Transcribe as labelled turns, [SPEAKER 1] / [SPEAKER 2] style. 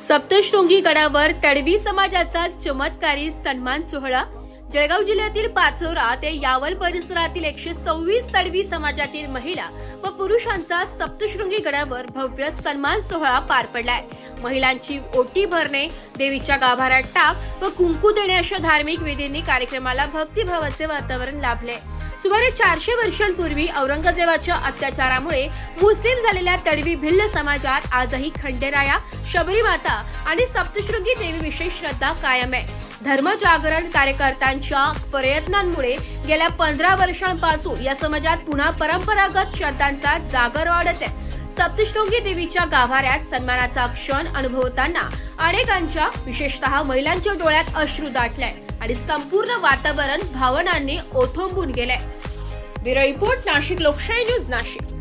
[SPEAKER 1] सप्तशृंगी गडावर तडवी समाजाचा चमत्कारी सन्मान सोहळा। जळगाव जिल्ह्यातील पाचोरा ते यावल परिसरातील 126 तडवी समाजातील महिला व पुरुषांचा सप्तशृंगी गडावर भव्य सन्मान सोहळा पार पडलाय। महिलांची ओटी भरणे, देवीच्या गाभाऱ्यात टाक व कुंकू देणे अशा धार्मिक विधींनी कार्यक्रमाला भक्तिभावाचे वातावरण लाभले। सुमारे 400 वर्षांपूर्वी औरंगजेबाच्या अत्याचारामुळे मुस्लिम झालेल्या तडवी भिल्ल समाजात आजही खंडेराया, शबरी माता आणि सप्तशृंगी देवीविषयी श्रद्धा कायम आहे। धर्मजागरण कार्यकर्त्यांच्या प्रयत्नांमुळे गेल्या 15 वर्षांपासून या समाजात पुन्हा परंपरागत श्रद्धांचा जागर वाढत आहे। सप्तशृंगी देवीच्या गाभाऱ्यात सन्मानाचा क्षण अनुभवताना अनेकांच्या, विशेषतः महिलांच्या डोळ्यात अश्रू दाटले आणि संपूर्ण वातावरण भावनांनी ओथंबून गेले। ब्युरो रिपोर्ट, नाशिक लोकशाही न्यूज, नाशिक।